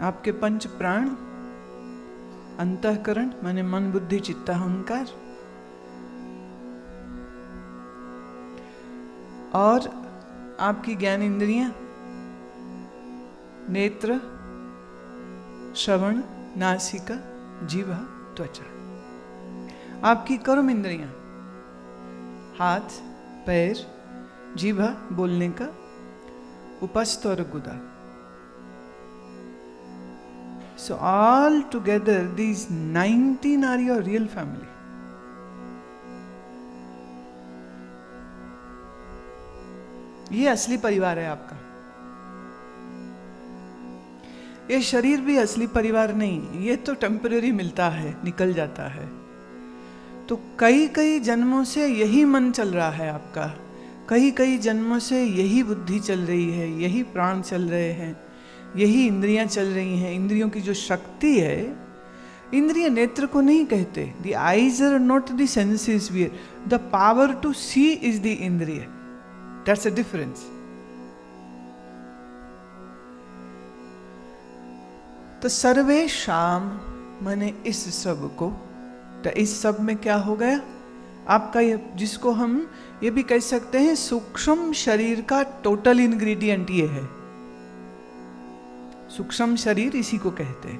आपके पंच प्राण, अंतःकरण माने मन बुद्धि चित्त अहंकार, और आपकी ज्ञान इंद्रियां, नेत्र, श्रवण, नासिका, जीवा, त्वचा। आपकी कर्म इंद्रियां, हाथ, पैर, जीवा बोलने का, उपस्थ और गुदा। So all together these 19 are your real family. ये असली परिवार है आपका। ये शरीर भी असली परिवार नहीं, ये तो टेम्परेरी मिलता है, निकल जाता है। तो कई कई जन्मों से यही मन चल रहा है आपका, कई कई जन्मों से यही बुद्धि चल रही है, यही प्राण चल रहे हैं, यही इंद्रियां चल रही हैं। इंद्रियों की जो शक्ति है, इंद्रिय नेत्र को नहीं कहते, the eyes are not the senses, the power to see is the indriya, that's a difference. तो सर्वेशाम माने इस सब को, तो इस सब में क्या हो गया आपका, ये जिसको हम ये भी कह सकते हैं सूक्ष्म शरीर का टोटल इंग्रेडिएंट ये है। सूक्ष्म शरीर इसी को कहते हैं।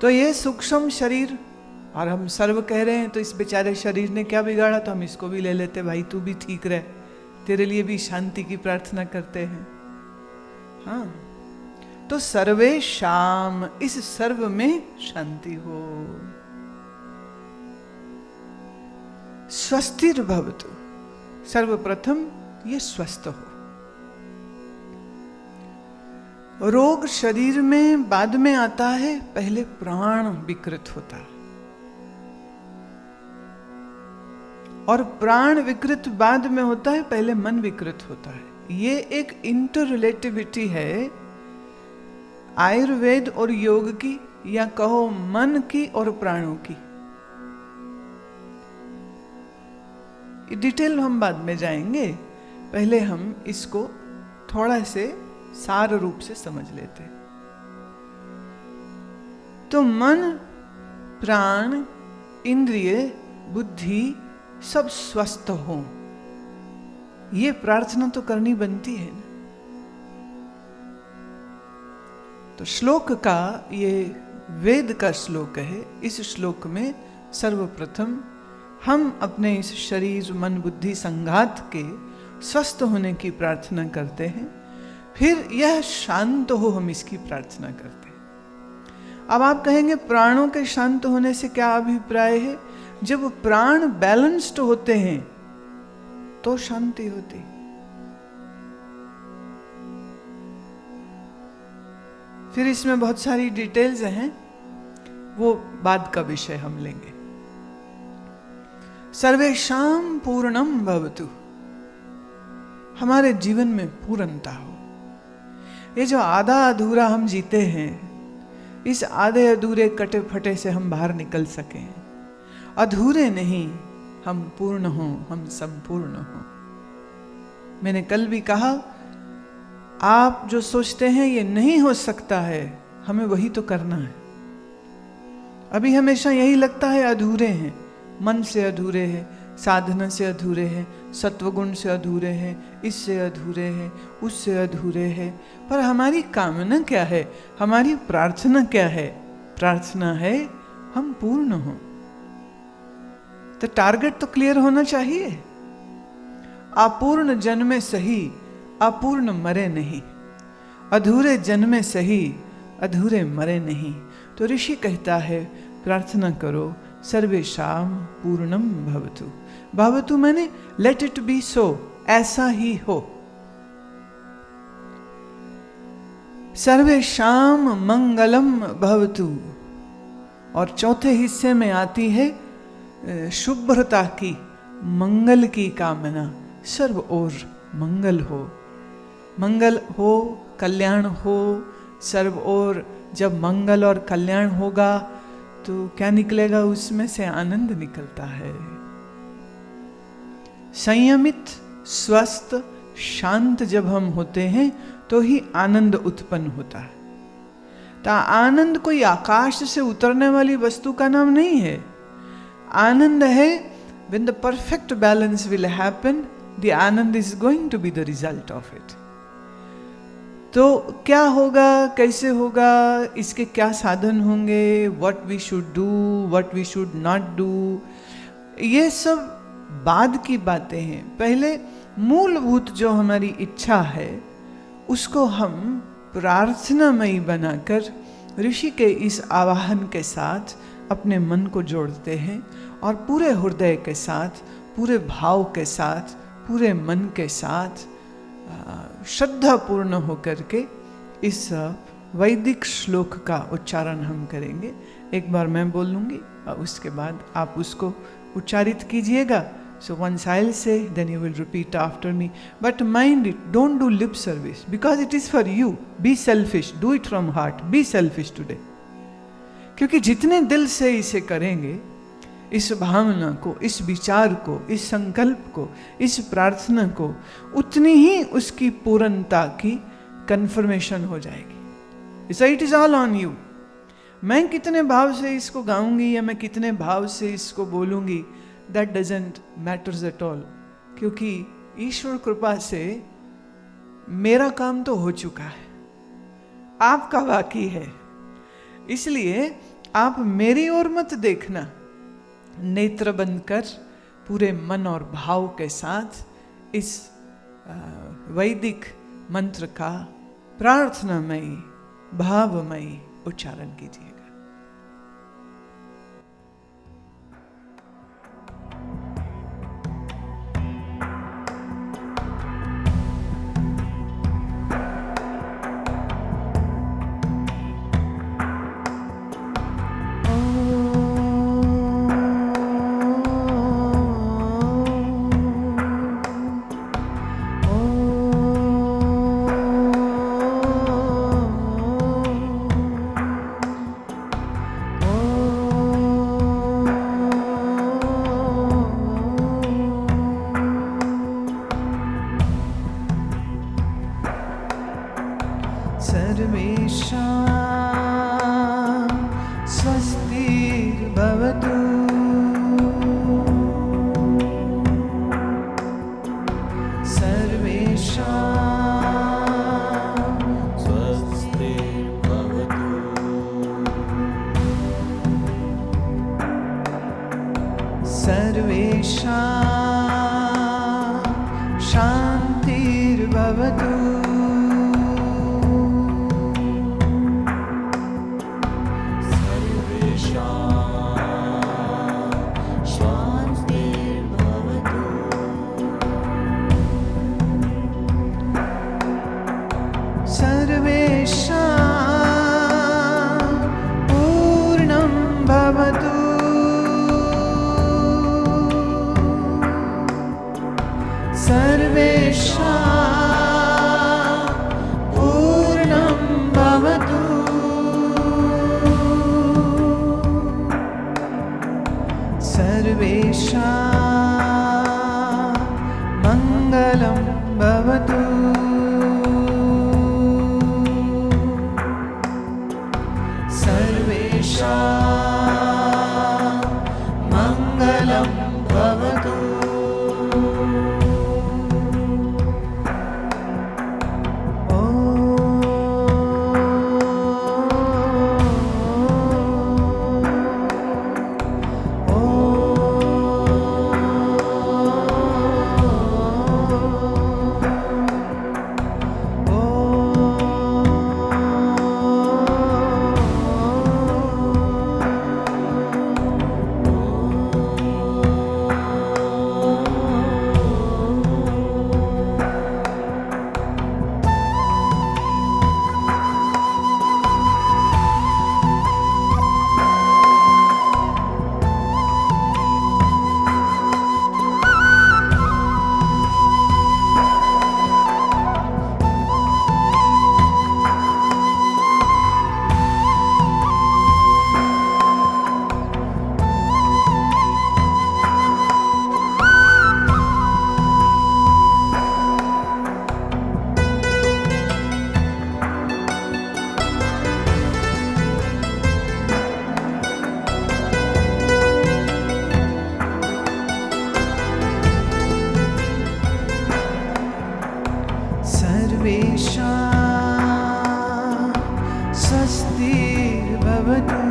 तो ये सूक्ष्म शरीर, और हम सर्व कह रहे हैं, तो इस बेचारे शरीर ने क्या बिगाड़ा, तो हम इसको भी ले लेते, भाई तू भी ठीक रहे, तेरे लिए भी शांति की प्रार्थना करते हैं। हाँ, तो सर्वेशाम, इस सर्व में शांति हो। स्वस्थिर भवतु, सर्वप्रथम ये स्वस्थ हो। रोग शरीर में बाद में आता है, पहले प्राण विकृत होता है, और प्राण विकृत बाद में होता है, पहले मन विकृत होता है। ये एक इंटर रिलेटिविटी है आयुर्वेद और योग की, या कहो मन की और प्राणों की। डिटेल हम बाद में जाएंगे, पहले हम इसको थोड़ा से सार रूप से समझ लेते। तो मन, प्राण, इंद्रिय, बुद्धि सब स्वस्थ हो, ये प्रार्थना तो करनी बनती है ना। तो श्लोक का, ये वेद का श्लोक है। इस श्लोक में सर्वप्रथम हम अपने इस शरीर मन बुद्धि संघात के स्वस्थ होने की प्रार्थना करते हैं, फिर यह शांत हो, हम इसकी प्रार्थना करते हैं। अब आप कहेंगे प्राणों के शांत होने से क्या अभिप्राय है? जब प्राण बैलेंस्ड होते हैं तो शांति होती। फिर इसमें बहुत सारी डिटेल्स हैं, वो बाद का विषय हम लेंगे। सर्वेशाम पूर्णम भवतु, हमारे जीवन में पूर्णता हो। ये जो आधा अधूरा हम जीते हैं, इस आधे अधूरे कटे फटे से हम बाहर निकल सकें। अधूरे नहीं, हम पूर्ण हों, हम संपूर्ण हों। मैंने कल भी कहा, आप जो सोचते हैं ये नहीं हो सकता है, हमें वही तो करना है। अभी हमेशा यही लगता है अधूरे हैं, मन से अधूरे हैं, साधना से अधूरे हैं, सत्वगुण से अधूरे हैं, इससे अधूरे हैं, उससे अधूरे हैं। पर हमारी कामना क्या है, हमारी प्रार्थना क्या है? प्रार्थना है हम पूर्ण हों। तो टारगेट तो क्लियर होना चाहिए। अपूर्ण जन्मे सही, अपूर्ण मरे नहीं। अधूरे जन्मे सही, अधूरे मरे नहीं। तो ऋषि कहता है प्रार्थना करो, सर्वेशाम पूर्णम भवतु। भवतु मैंने लेट इट बी सो, ऐसा ही हो। सर्वेशाम मंगलम भवतु। और चौथे हिस्से में आती है शुभ्रता की, मंगल की कामना। सर्व ओर मंगल हो, मंगल हो, कल्याण हो। सर्व ओर जब मंगल और कल्याण होगा तो क्या निकलेगा? उसमें से आनंद निकलता है। संयमित, स्वस्थ, शांत जब हम होते हैं तो ही आनंद उत्पन्न होता है। तो आनंद कोई आकाश से उतरने वाली वस्तु का नाम नहीं है। आनंद है when the perfect balance will happen, the Anand is going to be the result of it. तो क्या होगा, कैसे होगा, इसके क्या साधन होंगे, what we should do, what we should not do, ये सब बाद की बातें हैं। पहले मूलभूत जो हमारी इच्छा है उसको हम प्रार्थनामयी बनाकर ऋषि के इस आवाहन के साथ अपने मन को जोड़ते हैं और पूरे हृदय के साथ, पूरे भाव के साथ, पूरे मन के साथ श्रद्धापूर्ण होकर के इस वैदिक श्लोक का उच्चारण हम करेंगे। एक बार मैं बोलूँगी और उसके बाद आप उसको उच्चारित कीजिएगा। So once I'll say, then you will repeat after me. But mind it, don't do lip service because it is for you. Be selfish, do it from heart. Be selfish today. क्योंकि जितने दिल से इसे करेंगे, इस भावना को, इस विचार को, इस संकल्प को, इस प्रार्थना को, उतनी ही उसकी पूर्णता की कन्फर्मेशन हो जाएगी। So it is all on you. मैं कितने भाव से इसको गाऊंगी या मैं कितने भाव से इसको बोलूंगी, that doesn't matters at all. क्योंकि ईश्वर कृपा से मेरा काम तो हो चुका है, आपका बाकी है। इसलिए आप मेरी ओर मत देखना, नेत्र बंद कर पूरे मन और भाव के साथ इस वैदिक मंत्र का प्रार्थनामयी, भावमयी उच्चारण कीजिएगा। सर्वेषां स्वस्तिर्भवतु। सर्वेषां स्वस्तिर्भवतु। सर्वेषां शान्तिर्भवतु। सर्वेषां पूर्णं भवतु। स्वस्तिर्भवतु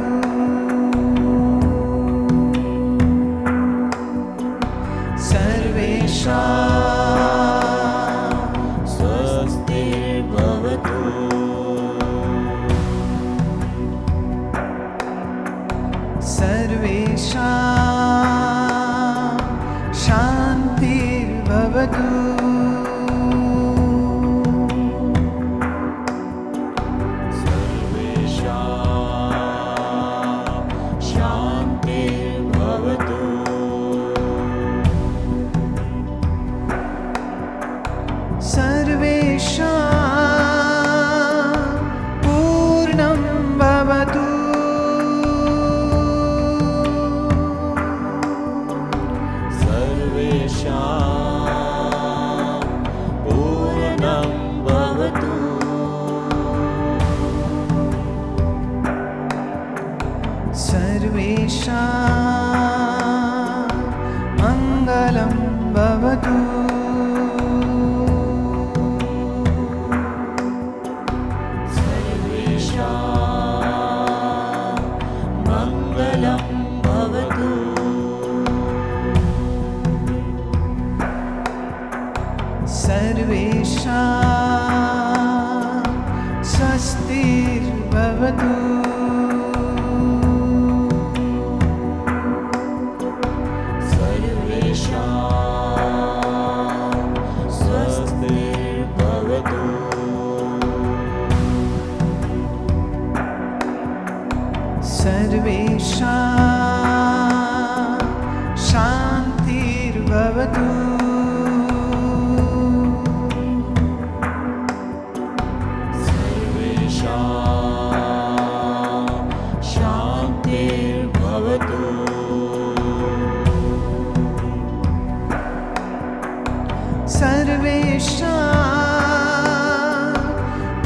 सर्वेषां स्वस्तिर्भवतु सर्वेषां शान्तिर्भवतु सर्वेषां पूर्णं भवतु सर्वेषां पूर्णं भवतु सर्वेषां मङ्गलं भवतु सर्वेषां स्वस्तिर्भवतु सर्वेषां स्वस्तिर्भवतु सर्वेषां शान्तिर्भवतु सर्वेषां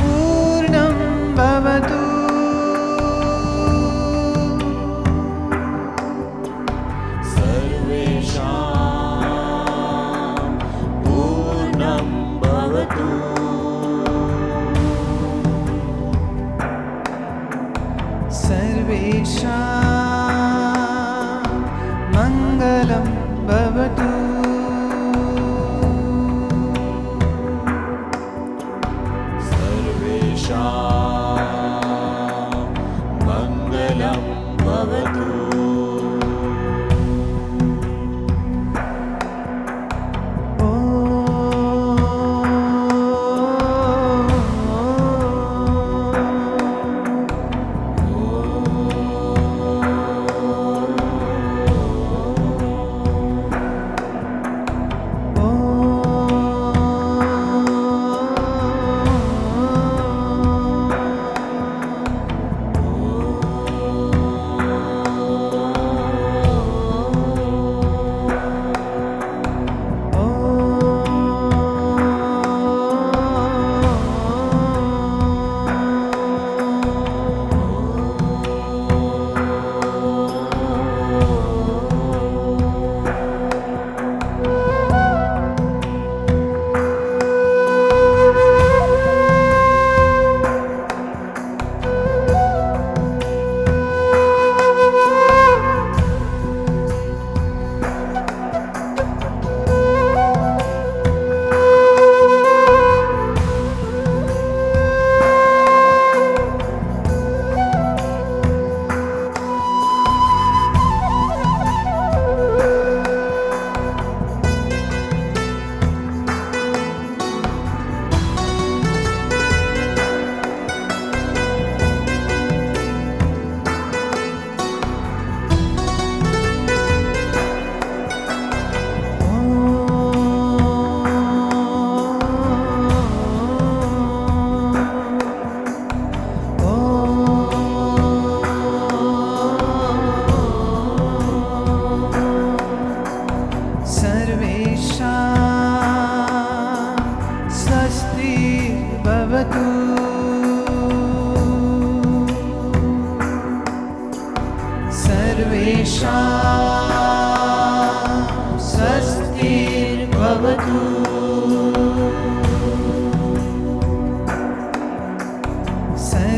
पूर्णं भवतु सर्वेषां पूर्णं भवतु सर्वेषां मङ्गलं भवतु मङ्गलं भवतु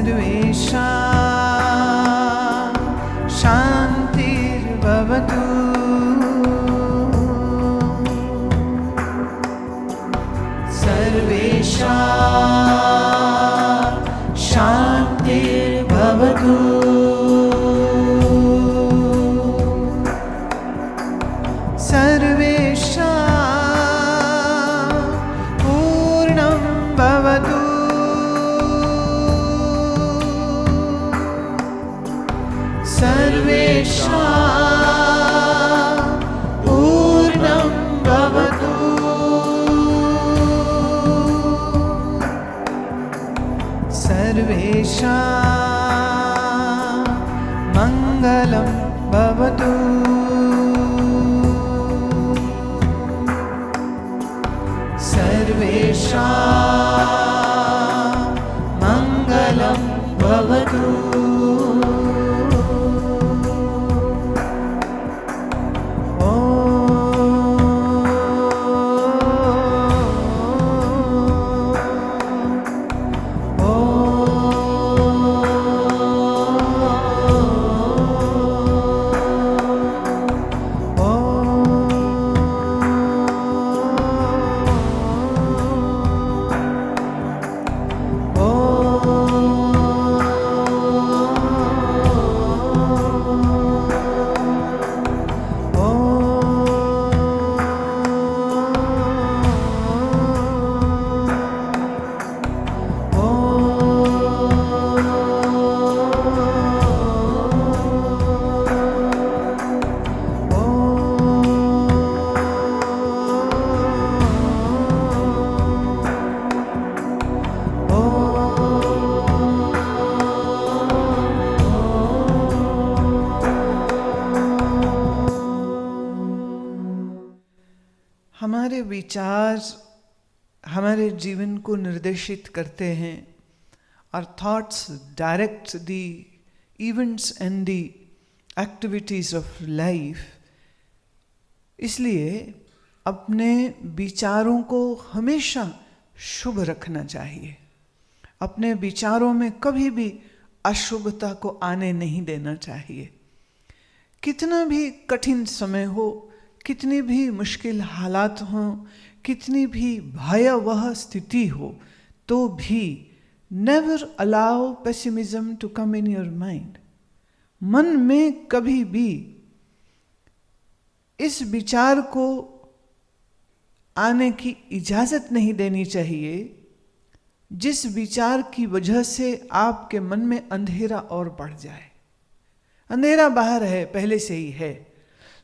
सर्वेषां शान्तिर्भवतु सर्वेषां शान्तिर्भवतु सर्वेषां पूर्णं भवतु सर्वेषां पूर्णं भवतु सर्वेषां मङ्गलं भवतु सर्वेषां मङ्गलं भवतु हमारे विचार हमारे जीवन को निर्देशित करते हैं और thoughts direct the events and the activities of life. इसलिए अपने विचारों को हमेशा शुभ रखना चाहिए। अपने विचारों में कभी भी अशुभता को आने नहीं देना चाहिए। कितना भी कठिन समय हो, कितनी भी मुश्किल हालात हों, कितनी भी भयावह स्थिति हो, तो भी never allow pessimism to come in your mind. मन में कभी भी इस विचार को आने की इजाजत नहीं देनी चाहिए जिस विचार की वजह से आपके मन में अंधेरा और बढ़ जाए। अंधेरा बाहर है, पहले से ही है,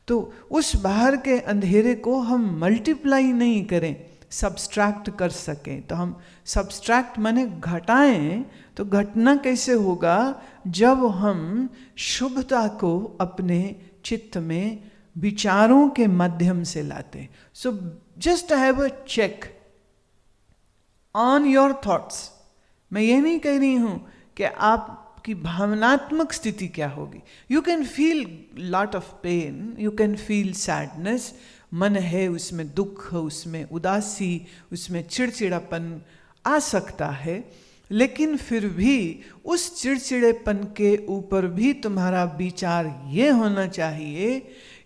तो उस बाहर के अंधेरे को हम मल्टीप्लाई नहीं करें, सब्सट्रैक्ट कर सकें। तो हम सब्सट्रैक्ट माने घटाएं, तो घटना कैसे होगा? जब हम शुभता को अपने चित्त में विचारों के माध्यम से लाते। So just have a check on your thoughts. मैं ये नहीं कह रही हूं कि आपकी भावनात्मक स्थिति क्या होगी। You can feel lot of pain, you can feel sadness, मन है उसमें दुख, उसमें उदासी, उसमें चिड़चिड़ापन आ सकता है, लेकिन फिर भी उस चिड़चिड़ेपन के ऊपर भी तुम्हारा विचार ये होना चाहिए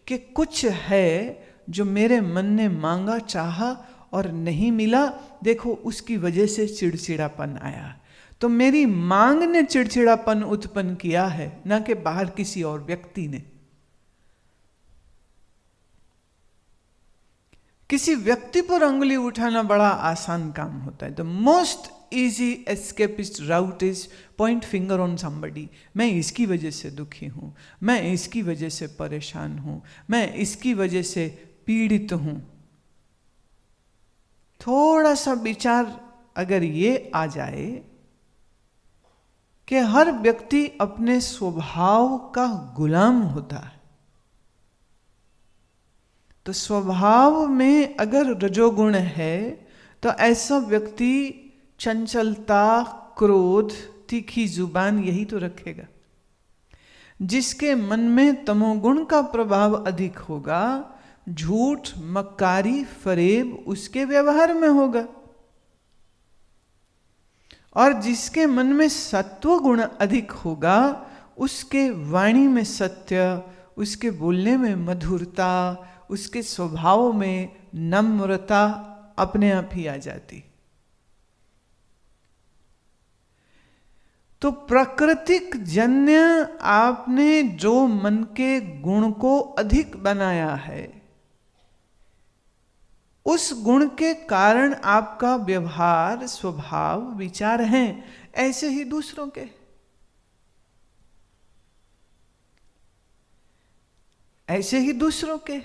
कि कुछ है जो मेरे मन ने मांगा, चाहा और नहीं मिला, देखो उसकी वजह से चिड़चिड़ापन आया। तो मेरी मांग ने चिड़चिड़ापन उत्पन्न किया है, ना कि बाहर किसी और व्यक्ति ने। किसी व्यक्ति पर अंगुली उठाना बड़ा आसान काम होता है। The most easy escapist route is point finger on somebody. मैं इसकी वजह से दुखी हूं, मैं इसकी वजह से परेशान हूं, मैं इसकी वजह से पीड़ित हूं। थोड़ा सा विचार अगर ये आ जाए कि हर व्यक्ति अपने स्वभाव का गुलाम होता है, तो स्वभाव में अगर रजोगुण है तो ऐसा व्यक्ति चंचलता, क्रोध, तीखी जुबान यही तो रखेगा। जिसके मन में तमोगुण का प्रभाव अधिक होगा, झूठ, मक्कारी, फरेब उसके व्यवहार में होगा। और जिसके मन में सत्व गुण अधिक होगा उसके वाणी में सत्य, उसके बोलने में मधुरता, उसके स्वभाव में नम्रता अपने आप ही आ जाती। तो प्राकृतिक जन्य आपने जो मन के गुण को अधिक बनाया है, उस गुण के कारण आपका व्यवहार, स्वभाव, विचार हैं। ऐसे ही दूसरों के, ऐसे ही दूसरों के।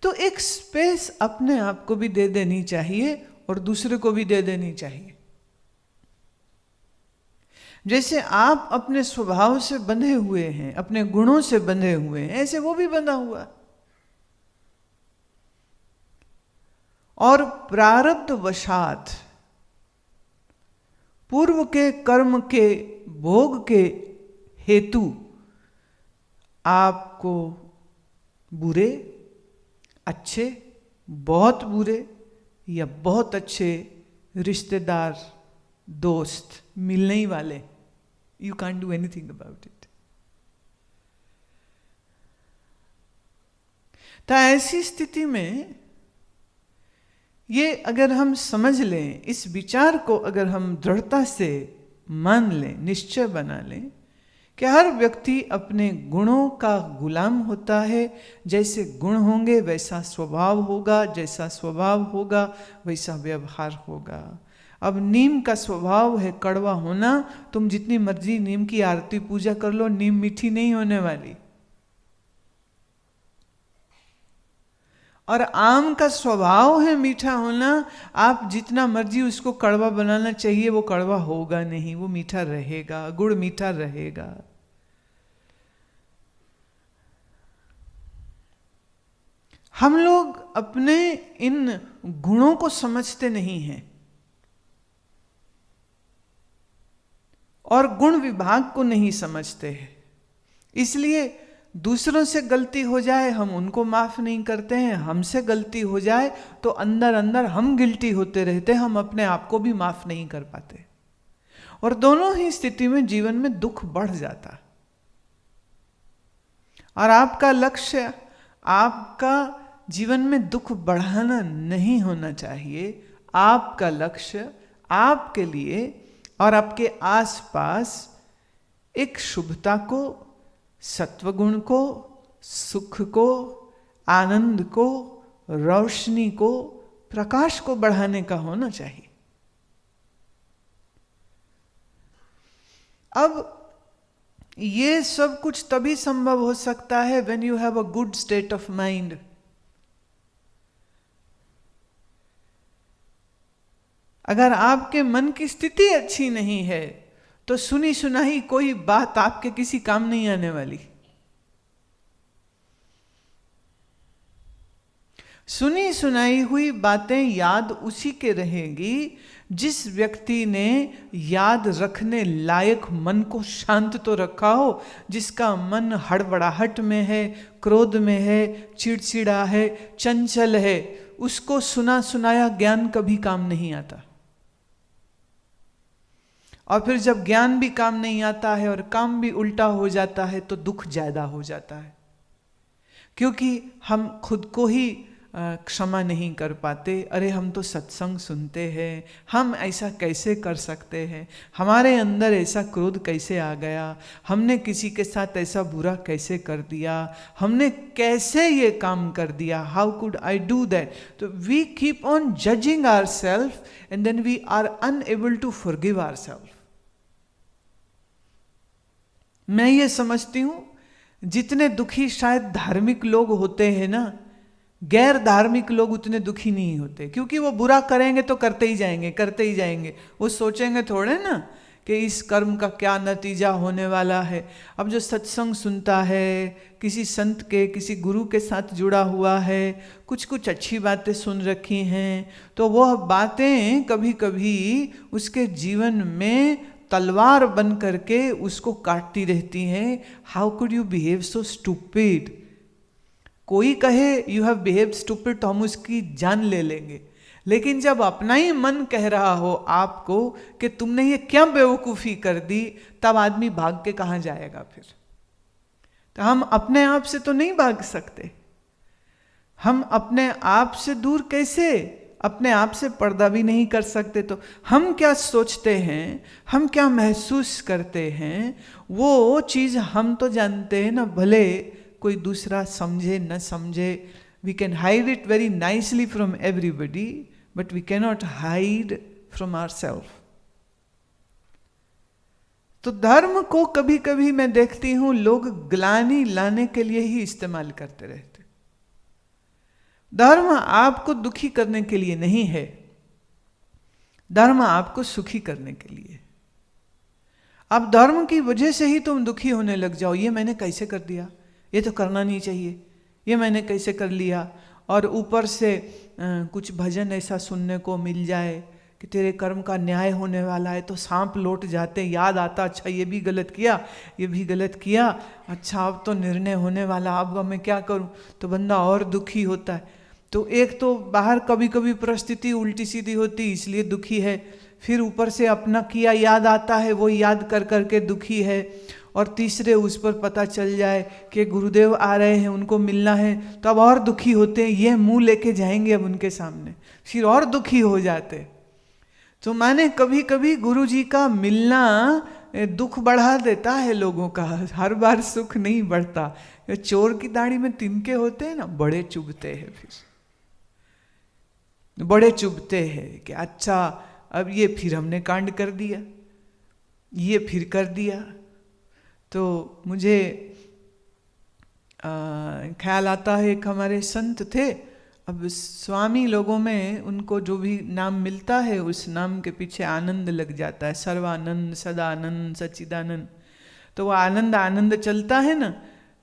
तो एक स्पेस अपने आप को भी दे देनी चाहिए और दूसरे को भी दे देनी चाहिए। जैसे आप अपने स्वभाव से बंधे हुए हैं, अपने गुणों से बंधे हुए हैं, ऐसे वो भी बंधा हुआ। और प्रारब्ध वशात पूर्व के कर्म के भोग के हेतु आपको बुरे, अच्छे, बहुत बुरे या बहुत अच्छे रिश्तेदार, दोस्त मिलने ही वाले। You can't do anything about it. तो ऐसी स्थिति में ये अगर हम समझ लें, इस विचार को अगर हम दृढ़ता से मान लें, निश्चय बना लें कि हर व्यक्ति अपने गुणों का गुलाम होता है। जैसे गुण होंगे वैसा स्वभाव होगा, जैसा स्वभाव होगा वैसा व्यवहार होगा। अब नीम का स्वभाव है कड़वा होना, तुम जितनी मर्जी नीम की आरती पूजा कर लो, नीम मीठी नहीं होने वाली। और आम का स्वभाव है मीठा होना, आप जितना मर्जी उसको कड़वा बनाना चाहिए वो कड़वा होगा नहीं, वो मीठा रहेगा, गुड़ मीठा रहेगा। हम लोग अपने इन गुणों को समझते नहीं हैं और गुण विभाग को नहीं समझते हैं। इसलिए दूसरों से गलती हो जाए हम उनको माफ नहीं करते हैं, हमसे गलती हो जाए तो अंदर अंदर हम गिल्टी होते रहते हैं, हम अपने आप को भी माफ नहीं कर पाते। और दोनों ही स्थिति में जीवन में दुख बढ़ जाता। और आपका लक्ष्य, आपका जीवन में दुख बढ़ाना नहीं होना चाहिए। आपका लक्ष्य आपके लिए और आपके आसपास एक शुभता को, सत्वगुण को, सुख को, आनंद को, रोशनी को, प्रकाश को बढ़ाने का होना चाहिए। अब ये सब कुछ तभी संभव हो सकता है when you have a good state of mind. अगर आपके मन की स्थिति अच्छी नहीं है तो सुनी सुनाई कोई बात आपके किसी काम नहीं आने वाली। सुनी सुनाई हुई बातें याद उसी के रहेंगी जिस व्यक्ति ने याद रखने लायक मन को शांत तो रखा हो, जिसका मन हड़बड़ाहट में है, क्रोध में है, चिड़चिड़ा है, चंचल है। उसको सुना सुनाया ज्ञान कभी काम नहीं आता। और फिर जब ज्ञान भी काम नहीं आता है और काम भी उल्टा हो जाता है तो दुख ज्यादा हो जाता है, क्योंकि हम खुद को ही क्षमा नहीं कर पाते। अरे हम तो सत्संग सुनते हैं, हम ऐसा कैसे कर सकते हैं, हमारे अंदर ऐसा क्रोध कैसे आ गया, हमने किसी के साथ ऐसा बुरा कैसे कर दिया, हमने कैसे ये काम कर दिया, how could I do that. तो we keep on judging ourselves and then we are unable to forgive ourselves. मैं ये समझती हूं जितने दुखी शायद धार्मिक लोग होते हैं ना, गैर धार्मिक लोग उतने दुखी नहीं होते, क्योंकि वो बुरा करेंगे तो करते ही जाएंगे, करते ही जाएंगे। वो सोचेंगे थोड़े ना कि इस कर्म का क्या नतीजा होने वाला है। अब जो सत्संग सुनता है, किसी संत के, किसी गुरु के साथ जुड़ा हुआ है, कुछ कुछ अच्छी बातें सुन रखी हैं, तो वह बातें कभी कभी उसके जीवन में तलवार बन करके उसको काटती रहती हैं। How could you behave so stupid. कोई कहे यू हैव बिहेव्ड स्टूपिड तो हम उसकी जान ले लेंगे, लेकिन जब अपना ही मन कह रहा हो आपको कि तुमने ये क्या बेवकूफ़ी कर दी, तब आदमी भाग के कहाँ जाएगा फिर? तो हम अपने आप से तो नहीं भाग सकते। हम अपने आप से दूर कैसे, अपने आप से पर्दा भी नहीं कर सकते। तो हम क्या सोचते हैं, हम क्या महसूस करते हैं, वो चीज़ हम तो जानते हैं ना, भले कोई दूसरा समझे न समझे। We can hide it very nicely from everybody, but we cannot hide from ourself. तो धर्म को कभी कभी मैं देखती हूँ लोग ग्लानि लाने के लिए ही इस्तेमाल करते रहते। धर्म आपको दुखी करने के लिए नहीं है, धर्म आपको सुखी करने के लिए। अब धर्म की वजह से ही तुम दुखी होने लग जाओ, ये मैंने कैसे कर दिया, ये तो करना नहीं चाहिए, ये मैंने कैसे कर लिया। और ऊपर से कुछ भजन ऐसा सुनने को मिल जाए कि तेरे कर्म का न्याय होने वाला है, तो सांप लौट जाते, याद आता अच्छा ये भी गलत किया, ये भी गलत किया, अच्छा अब तो निर्णय होने वाला, अब मैं क्या करूं, तो बंदा और दुखी होता है। तो एक तो बाहर कभी कभी परिस्थिति उल्टी सीधी होती इसलिए दुखी है, फिर ऊपर से अपना किया याद आता है, वो याद कर करके दुखी है। और तीसरे उस पर पता चल जाए कि गुरुदेव आ रहे हैं, उनको मिलना है, तो अब और दुखी होते हैं, ये मुंह लेके जाएंगे अब उनके सामने, फिर और दुखी हो जाते। तो माने कभी कभी गुरु जी का मिलना दुख बढ़ा देता है लोगों का, हर बार सुख नहीं बढ़ता। चोर की दाढ़ी में तिनके होते हैं ना, बड़े चुभते हैं, फिर बड़े चुभते हैं कि अच्छा अब ये फिर हमने कांड कर दिया, ये फिर कर दिया। तो मुझे ख्याल आता है एक हमारे संत थे, अब स्वामी लोगों में उनको जो भी नाम मिलता है उस नाम के पीछे आनंद लग जाता है, सर्वानंद, सदानंद, सच्चिदानंद। तो वो आनंद आनंद चलता है ना।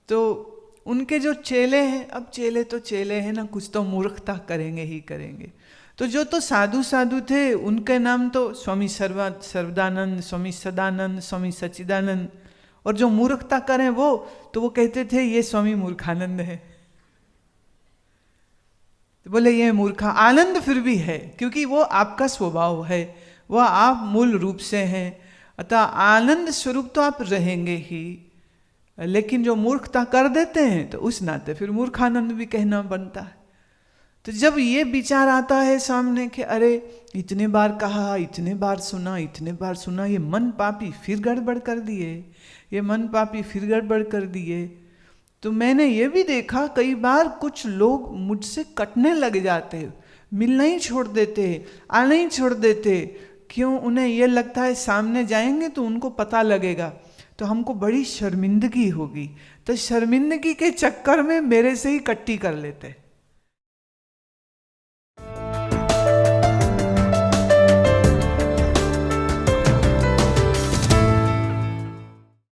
तो उनके जो चेले हैं, अब चेले तो चेले हैं ना, कुछ तो मूर्खता करेंगे ही करेंगे। तो जो तो साधु साधु थे उनके नाम तो स्वामी सर्वदानंद, स्वामी सदानंद, स्वामी सच्चिदानंद। और जो मूर्खता करें वो तो वो कहते थे ये स्वामी मूर्खानंद है। तो बोले ये मूर्खा, आनंद फिर भी है क्योंकि वो आपका स्वभाव है, वह आप मूल रूप से हैं, अतः आनंद स्वरूप तो आप रहेंगे ही। लेकिन जो मूर्खता कर देते हैं तो उस नाते फिर मूर्खानंद भी कहना बनता है। तो जब ये विचार आता है सामने कि अरे इतने बार कहा, इतने बार सुना, इतने बार सुना, ये मन पापी फिर गड़बड़ कर दिए, ये मन पापी फिर गड़बड़ कर दिए। तो मैंने ये भी देखा कई बार कुछ लोग मुझसे कटने लग जाते, मिलना ही छोड़ देते, आना ही छोड़ देते। क्यों? उन्हें ये लगता है सामने जाएंगे तो उनको पता लगेगा, तो हमको बड़ी शर्मिंदगी होगी, तो शर्मिंदगी के चक्कर में मेरे से ही कट्टी कर लेते।